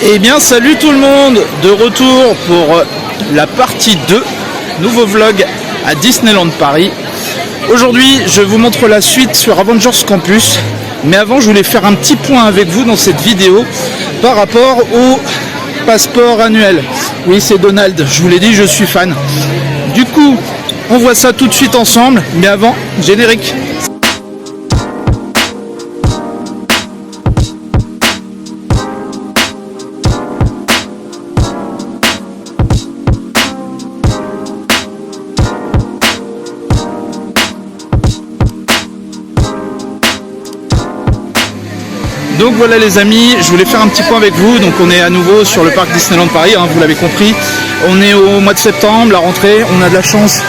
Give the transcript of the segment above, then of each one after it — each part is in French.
Eh bien salut tout le monde, de retour pour la partie 2, nouveau vlog à Disneyland Paris. Aujourd'hui je vous montre la suite sur Avengers Campus, mais avant je voulais faire un petit point avec vous dans cette vidéo par rapport au passeport annuel. Oui, c'est Donald, je vous l'ai dit, je suis fan. Du coup, on voit ça tout de suite ensemble, mais avant, générique. Donc voilà les amis, je voulais faire un petit point avec vous. Donc on est à nouveau sur le parc Disneyland Paris, hein, vous l'avez compris. On est au mois de septembre, la rentrée, on a de la chance,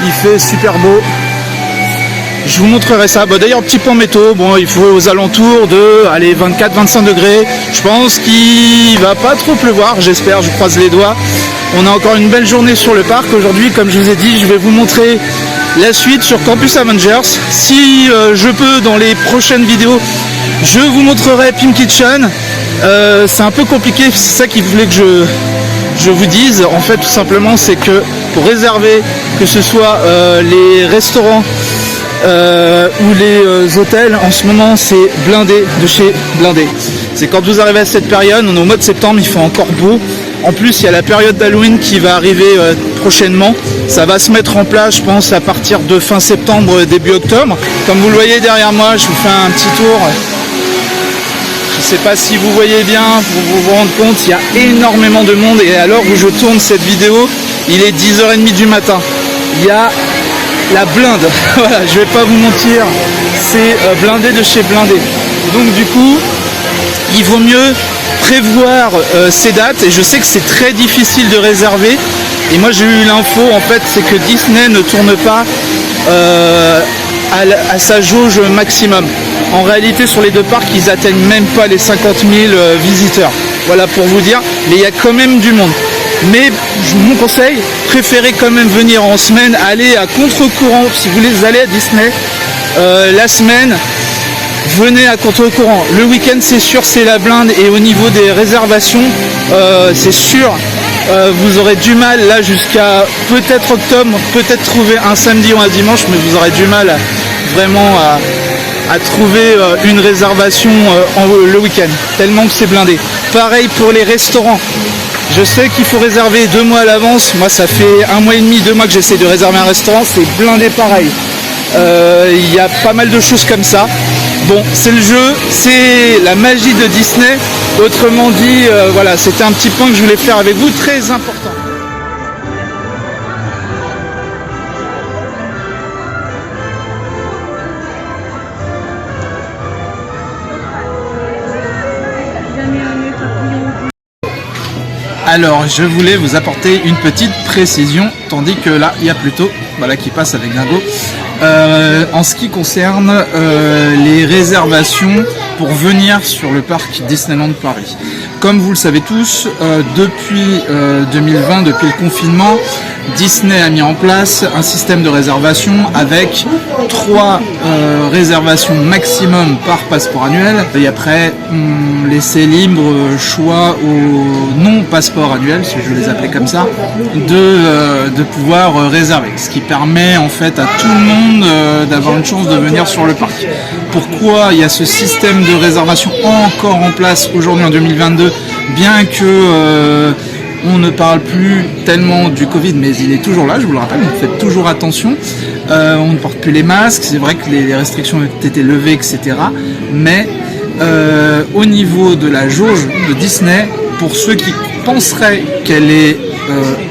il fait super beau. Je vous montrerai ça. Bon, d'ailleurs, petit point météo, bon, il faut aux alentours de 24-25 degrés. Je pense qu'il va pas trop pleuvoir, j'espère, je croise les doigts. On a encore une belle journée sur le parc. Aujourd'hui, comme je vous ai dit, je vais vous montrer la suite sur Campus Avengers. Si je peux, dans les prochaines vidéos, je vous montrerai Pim Kitchen. C'est un peu compliqué, c'est ça qu'il voulait que je vous dise. En fait, tout simplement, c'est que pour réserver, que ce soit les restaurants ou les hôtels, en ce moment, c'est blindé de chez blindé. C'est quand vous arrivez à cette période, on est au mois de septembre, il fait encore beau. En plus, il y a la période d'Halloween qui va arriver prochainement. Ça va se mettre en place, je pense, à partir de fin septembre, début octobre. Comme vous le voyez derrière moi, je vous fais un petit tour. Je ne sais pas si vous voyez bien, pour vous rendre compte, il y a énormément de monde. Et à l'heure où je tourne cette vidéo, il est 10h30 du matin. Il y a la blinde. Voilà, je ne vais pas vous mentir, c'est blindé de chez blindé. Donc du coup, il vaut mieux prévoir ces dates, et je sais que c'est très difficile de réserver. Et moi j'ai eu l'info, en fait, c'est que Disney ne tourne pas à sa jauge maximum. En réalité, sur les deux parcs, ils atteignent même pas les 50 000 visiteurs. Voilà pour vous dire, mais il y a quand même du monde. Mais mon conseil, préférez quand même venir en semaine, aller à contre-courant. Si vous voulez aller à Disney, la semaine, venez à contre-courant. Le week-end, c'est sûr, c'est la blinde. Et au niveau des réservations, c'est sûr, vous aurez du mal, là, jusqu'à peut-être octobre, peut-être trouver un samedi ou un dimanche, mais vous aurez du mal vraiment à trouver une réservation le week-end, tellement que c'est blindé. Pareil pour les restaurants. Je sais qu'il faut réserver 2 mois à l'avance. Moi, ça fait 1 mois et demi, 2 mois que j'essaie de réserver un restaurant. C'est blindé pareil. Il y a pas mal de choses comme ça. Bon, c'est le jeu, c'est la magie de Disney. Autrement dit, voilà, c'était un petit point que je voulais faire avec vous, très important. Alors, je voulais vous apporter une petite précision, tandis que là, il y a plutôt, voilà, qui passe avec Dingo. En ce qui concerne les réservations pour venir sur le parc Disneyland Paris. Comme vous le savez tous, depuis 2020, depuis le confinement, Disney a mis en place un système de réservation avec 3 réservations maximum par passeport annuel. Et après, on laissait libre choix aux non-passeports annuels, si je veux les appeler comme ça, de pouvoir réserver. Ce qui permet en fait à tout le monde d'avoir une chance de venir sur le parc. Pourquoi il y a ce système de réservation encore en place aujourd'hui en 2022, bien que on ne parle plus tellement du Covid, mais il est toujours là, je vous le rappelle, donc faites toujours attention. On ne porte plus les masques, c'est vrai que les restrictions ont été levées, etc. Mais au niveau de la jauge de Disney, pour ceux qui penseraient qu'elle est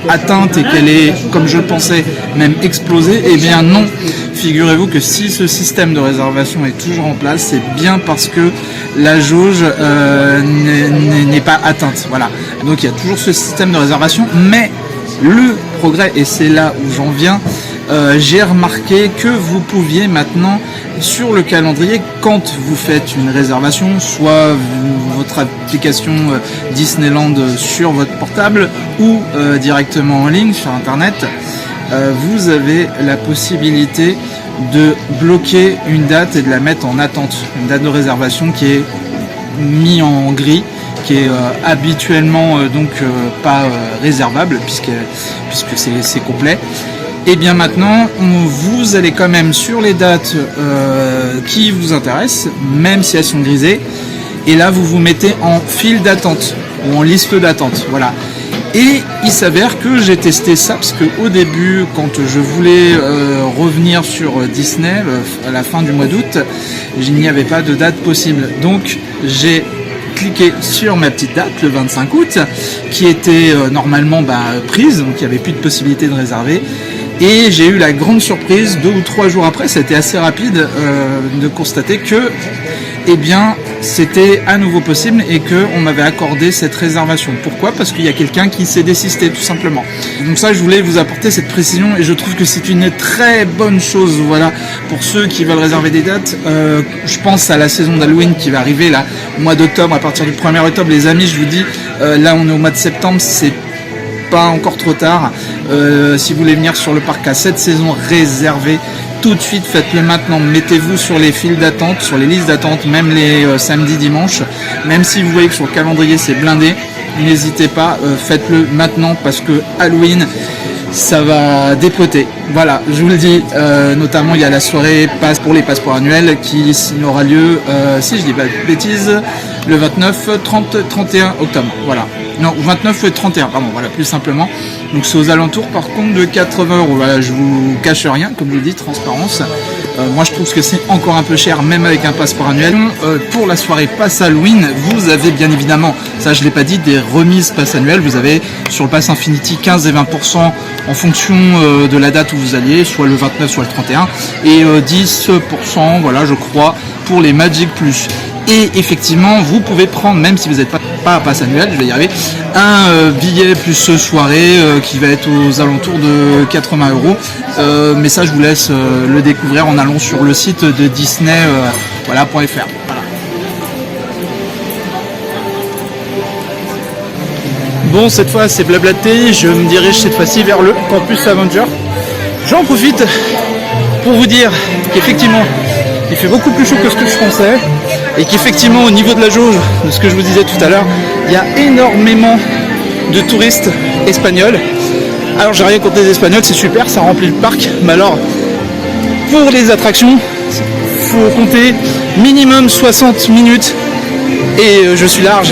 atteinte et qu'elle est, comme je le pensais, même explosée, eh bien non. Figurez-vous que si ce système de réservation est toujours en place, c'est bien parce que la jauge n'est pas atteinte. Voilà. Donc il y a toujours ce système de réservation, mais le progrès, et c'est là où j'en viens, j'ai remarqué que vous pouviez maintenant, sur le calendrier, quand vous faites une réservation, soit votre application Disneyland sur votre portable ou directement en ligne sur internet, vous avez la possibilité de bloquer une date et de la mettre en attente, une date de réservation qui est mise en gris, qui est habituellement pas réservable puisque c'est complet. Et bien maintenant, vous allez quand même sur les dates qui vous intéressent, même si elles sont grisées. Et là, vous vous mettez en file d'attente ou en liste d'attente. Voilà. Et il s'avère que j'ai testé ça parce qu'au début, quand je voulais revenir sur Disney à la fin du mois d'août, il n'y avait pas de date possible. Donc j'ai cliqué sur ma petite date, le 25 août, qui était normalement prise, donc il n'y avait plus de possibilité de réserver. Et j'ai eu la grande surprise, 2 ou 3 jours après, ça a été assez rapide, de constater que c'était à nouveau possible et qu'on m'avait accordé cette réservation. Pourquoi ? Parce qu'il y a quelqu'un qui s'est désisté, tout simplement. Donc ça, je voulais vous apporter cette précision et je trouve que c'est une très bonne chose, voilà, pour ceux qui veulent réserver des dates. Je pense à la saison d'Halloween qui va arriver là, au mois d'octobre, à partir du 1er octobre. Les amis, je vous dis, là on est au mois de septembre, c'est pas encore trop tard. Si vous voulez venir sur le parc à cette saison, réservez tout de suite, faites-le maintenant. Mettez-vous sur les files d'attente, sur les listes d'attente, même les samedis, dimanches. Même si vous voyez que sur le calendrier c'est blindé, n'hésitez pas, faites-le maintenant parce que Halloween, ça va dépoter. Voilà, je vous le dis, notamment il y a la soirée passe pour les passeports annuels qui aura lieu, si je dis pas de bêtises, le 29, 30, 31 octobre. Voilà. Non, 29 et 31, pardon, voilà, plus simplement. Donc c'est aux alentours par contre de 80 €. Voilà, je vous cache rien, comme je vous dis, transparence. Moi je trouve que c'est encore un peu cher, même avec un passeport annuel. Pour la soirée pass Halloween, vous avez bien évidemment, ça je l'ai pas dit, des remises pass annuelles. Vous avez sur le pass Infinity 15 et 20% en fonction de la date où vous alliez, soit le 29, soit le 31, et 10%, voilà, je crois, pour les Magic Plus. Et effectivement, vous pouvez prendre, même si vous n'êtes pas à pass annuel, je vais y arriver, un billet plus soirée qui va être aux alentours de 80 €. Mais ça, je vous laisse le découvrir en allant sur le site de Disney, .fr. Voilà. Bon, cette fois, c'est blablaté. Je me dirige cette fois-ci vers le campus Avenger. J'en profite pour vous dire qu'effectivement, il fait beaucoup plus chaud que ce que je pensais. Et qu'effectivement au niveau de la jauge, de ce que je vous disais tout à l'heure, il y a énormément de touristes espagnols. Alors j'ai rien contre les Espagnols, c'est super, ça remplit le parc. Mais alors, pour les attractions, faut compter minimum 60 minutes et je suis large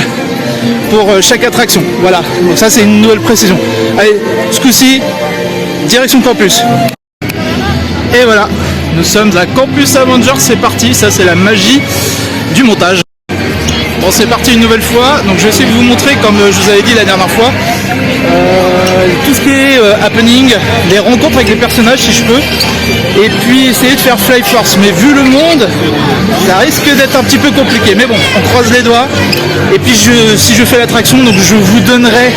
pour chaque attraction. Voilà, donc ça c'est une nouvelle précision. Allez, ce coup-ci, direction campus. Et voilà, nous sommes à Campus Avenger, c'est parti, ça c'est la magie du montage. Bon, c'est parti une nouvelle fois, donc je vais essayer de vous montrer, comme je vous avais dit la dernière fois, tout ce qui est happening, les rencontres avec les personnages si je peux, et puis essayer de faire Fly Force. Mais vu le monde, ça risque d'être un petit peu compliqué, mais bon, on croise les doigts. Et puis si je fais l'attraction, donc je vous donnerai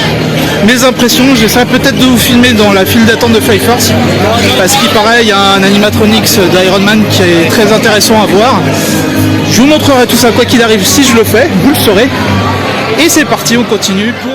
mes impressions. J'essaierai peut-être de vous filmer dans la file d'attente de Fly Force, parce qu'il paraît il y a un animatronics d'Iron Man qui est très intéressant à voir. Je vous montrerai tout ça quoi qu'il arrive si je le fais, vous le saurez. Et c'est parti, on continue pour...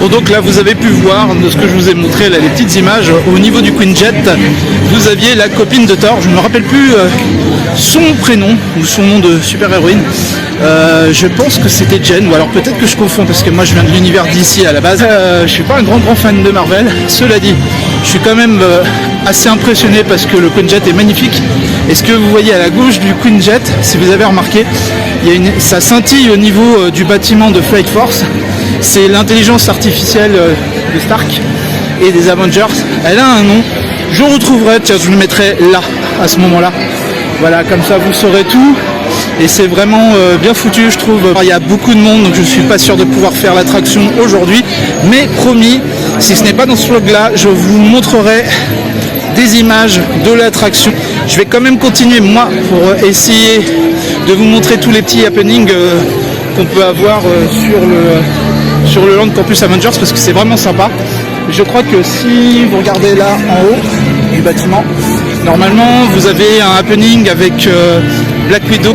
Bon, donc là vous avez pu voir de ce que je vous ai montré là, les petites images au niveau du Quinjet. Vous aviez la copine de Thor, je ne me rappelle plus son prénom ou son nom de super-héroïne. Je pense que c'était Jen, ou alors peut-être que je confonds parce que moi je viens de l'univers d'ici à la base. Je suis pas un grand fan de Marvel, cela dit, je suis quand même assez impressionné parce que le Quinjet est magnifique. Et ce que vous voyez à la gauche du Quinjet, si vous avez remarqué, ça scintille au niveau du bâtiment de Flight Force. C'est l'intelligence artificielle de Stark et des Avengers. Elle a un nom, je retrouverai, tiens je le mettrai là, à ce moment là. Voilà, comme ça vous saurez tout. Et c'est vraiment bien foutu, je trouve. Il y a beaucoup de monde, donc je suis pas sûr de pouvoir faire l'attraction aujourd'hui. Mais promis, si ce n'est pas dans ce vlog là, je vous montrerai des images de l'attraction. Je vais quand même continuer moi pour essayer de vous montrer tous les petits happenings qu'on peut avoir sur le Land Campus Avengers, parce que c'est vraiment sympa. Je crois que si vous regardez là en haut du bâtiment, normalement vous avez un happening avec Black Widow,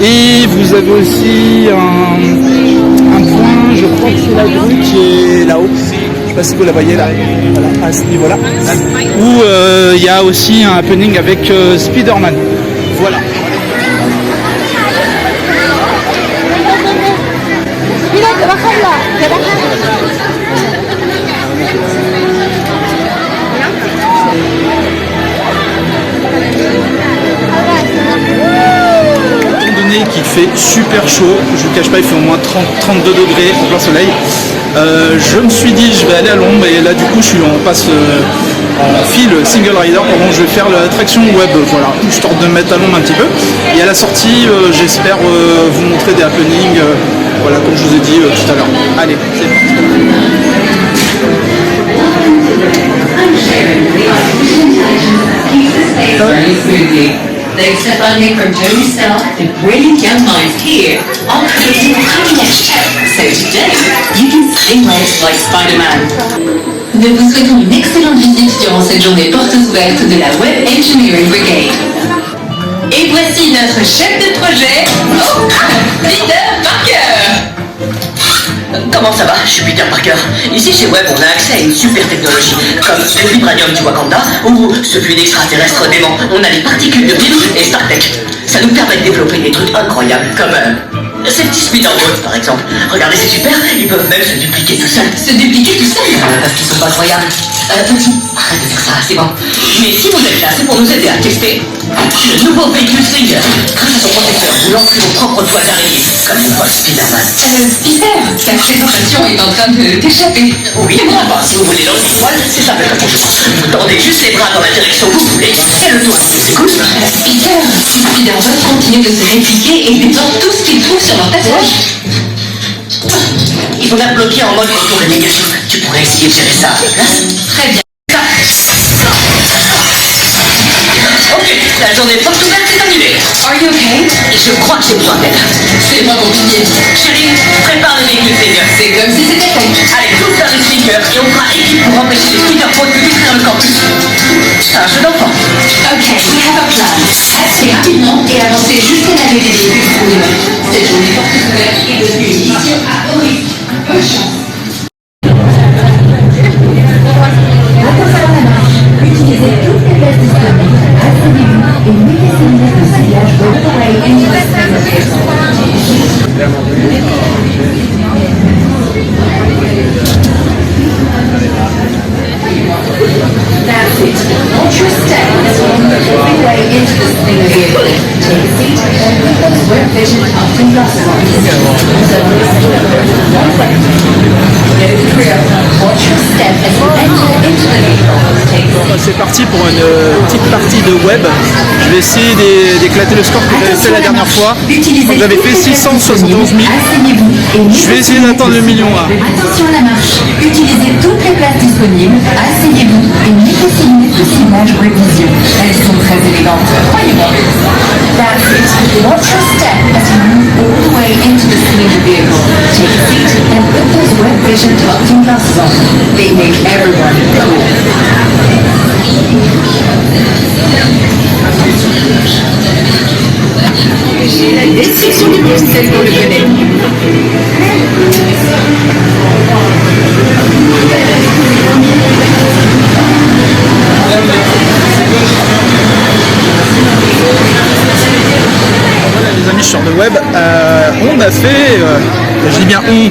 et vous avez aussi un point, je crois que c'est la grue qui est là-haut, je sais pas si vous la voyez là, voilà, à ce niveau-là, où il y a aussi un happening avec Spider-Man. Voilà. Qu'il fait super chaud, je vous cache pas, il fait au moins 32 degrés en plein soleil. Je me suis dit je vais aller à l'ombre, et là du coup je suis en passe en fil single rider, pardon, je vais faire l'attraction web, voilà, histoire de me mettre à l'ombre un petit peu. Et à la sortie j'espère vous montrer des happenings, voilà, comme je vous ai dit tout à l'heure. Allez, c'est parti. Thanks to funding from Tony Stark, the brilliant young minds here are creating cutting-edge tech. So today, you can stingray like Spider-Man. Nous vous souhaitons une excellente visite durant cette journée portes ouvertes de la Web Engineering Brigade. Et voici notre chef de projet, Peter Parker. Comment ça va? Je suis Peter Parker. Ici chez Web, on a accès à une super technologie, comme le vibranium du Wakanda, ou celui d'extraterrestre dément. On a les particules de Pip et Startech. Ça nous permet de développer des trucs incroyables, comme ces petits Spider-Man par exemple. Regardez, c'est super, ils peuvent même se dupliquer tout seuls. Se dupliquer tout seul? Parce qu'ils sont pas incroyables. Arrête de faire ça, c'est bon. Mais si vous êtes là, c'est pour nous aider à tester le nouveau véhicule Stinger. Grâce à son protecteur, vous lancez vos propres toiles d'araignée, comme une toile Spider-Man. Peter, ta présentation est en train de t'échapper. Oui, bah, si vous voulez lancer une toile, c'est simple comme bonjour. Vous tendez juste les bras dans la direction que vous voulez, et le toit. C'est cool. Peter, Spider-Man continue de se répliquer et détend tout ce qu'il trouve sur leur passage. Il faut la bloquer en mode retour de négation. Tu pourrais essayer de gérer ça à la place. Très bien. Ok, la journée porte ouverte est terminée. Are you okay? Je crois que j'ai besoin d'aide. C'est pas compliqué. Chérie, prépare le véhicule Stinger. C'est comme si c'était fait. Allez, tous vers le Stinger et on fera équipe pour empêcher les Spider-Man de détruire le campus. C'est un jeu d'enfant. Ok, we have a plan. Assez rapidement et avancer jusqu'à l'arrivée des véhicules pour demain. Cette journée porte ouverte est devenue une mission à haut risque. Bonne chance. Utilisez toutes les places disponibles, asseyez-vous et mettez-vous le sillage de l'oreille et du That's it. Watch your step as you make your way into the Stinger vehicle. Take a seat and put those web vision hunting glasses on. Get it clear. Watch your step as you enter into the vehicle. Take a seat. C'est parti pour une petite partie de web. Je vais essayer d'éclater le score que j'avais fait la dernière fois. Donc j'avais fait 671 000. Je vais essayer d'atteindre le million là. Attention à la marche. Utilisez toutes les places disponibles. Asseyez-vous et mettez ces images révision. Elles sont très élégantes. Croyez-moi. That's it. Watch your step as you move all the way into the Stinger vehicle. Take a seat and put those web vision hunting glasses on. They make everyone cool. La description du bus, celle qu'on le connaît. web, on a fait, je dis bien on,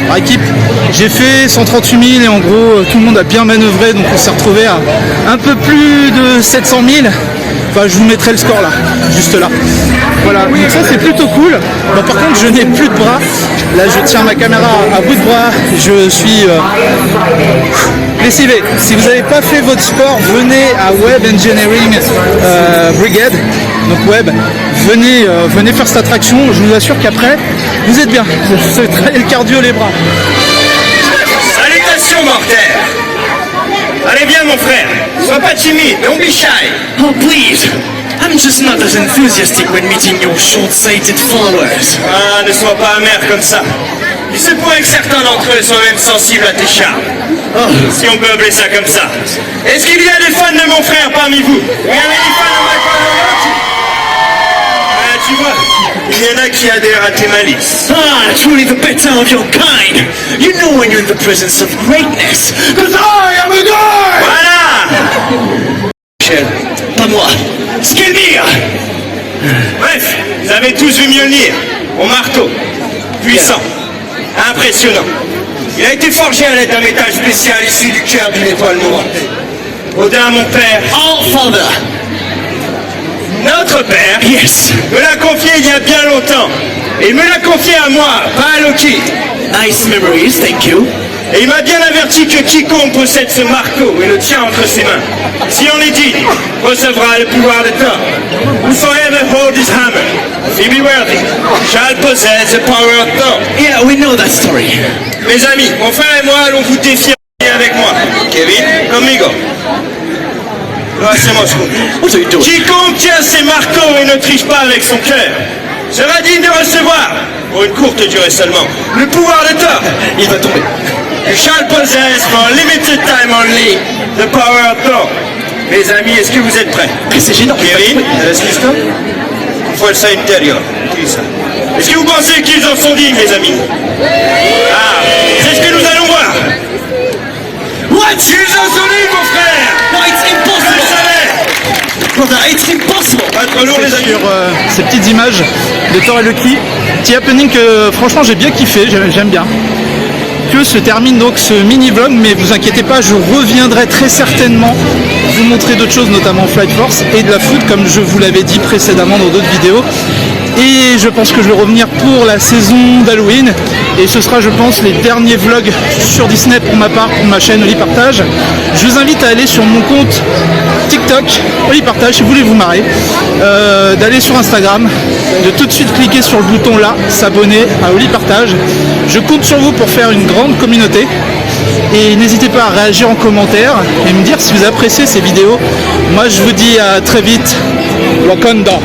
par équipe, j'ai fait 138 000 et en gros tout le monde a bien manœuvré, donc on s'est retrouvé à un peu plus de 700 000. Enfin, je vous mettrai le score là, juste là. Voilà, donc ça c'est plutôt cool. Bon, par contre, je n'ai plus de bras. Là, je tiens ma caméra à bout de bras. Je suis lessivé. Si vous n'avez pas fait votre sport, venez à Web Engineering Brigade. Donc Web, venez faire cette attraction. Je vous assure qu'après, vous êtes bien. Vous avez travaillé le cardio, les bras. Salutations mortelles. Allez bien mon frère, sois pas timide, don't be shy. Oh, please. I'm just not as enthusiastic when meeting your short-sighted followers. Ah, ne sois pas amer comme ça. Il se pourrait que certains d'entre eux soient même sensibles à tes charmes. Oh, si on peut appeler ça comme ça. Est-ce qu'il y a des fans de mon frère parmi vous? Il y en a des fans de my brother? Ah, tu vois, il y en a qui adhèrent à tes malices. Ah, truly the better of your kind. You know when you're in the presence of greatness. Because I am a god! Voilà! Michel, pas moi. Skilmir! Bref, vous avez tous vu Mjolnir, mon marteau. Puissant, impressionnant. Il a été forgé à l'aide d'un métal spécial issu du cœur d'une étoile mourante. Odin, mon père, Our father. notre père, Yes. me l'a confié il y a bien longtemps. Et il me l'a confié à moi, pas à Loki. Nice memories, thank you. Et il m'a bien averti que quiconque possède ce marteau et le tient entre ses mains, si on est digne, recevra le pouvoir de Thor. Whosoever hold his hammer, if he be worthy, shall possess the power of Thor. Yeah, we know that story. Mes amis, mon frère et moi allons vous défier avec moi. Kevin, conmigo. Lo hacemos juntos. What are you doing? Quiconque tient ses marteaux et ne triche pas avec son cœur sera digne de recevoir, pour une courte durée seulement, le pouvoir de Thor. Il va tomber. You shall possess for a limited time only the power of Thor. Mes amis, est-ce que vous êtes prêts? Mais c'est gênant. Kevin, ¿estás listo? Fuerza interior. Utiliza. Est-ce que vous pensez qu'ils en sont dignes, mes amis? Ah, c'est ce que nous allons voir. What? Ils en sont dignes, mon frère! No, it's Je le impossible. savais! Brother, it's impossible. Pas trop lourd, les amis. Sur ces petites images de Thor et Loki, petit happening que franchement j'ai bien kiffé, j'aime bien. Que se termine donc ce mini vlog, mais vous inquiétez pas, je reviendrai très certainement vous montrer d'autres choses, notamment Flight Force et de la foot, comme je vous l'avais dit précédemment dans d'autres vidéos. Et je pense que je vais revenir pour la saison d'Halloween, et ce sera, je pense, les derniers vlogs sur Disney pour ma part, pour ma chaîne Oli Partage. Je vous invite à aller sur mon compte TikTok Oli Partage si vous voulez vous marrer, d'aller sur Instagram, de tout de suite cliquer sur le bouton là, s'abonner à Oli Partage. Je compte sur vous pour faire une grande communauté, et n'hésitez pas à réagir en commentaire et me dire si vous appréciez ces vidéos. Moi je vous dis à très vite, Wakanda.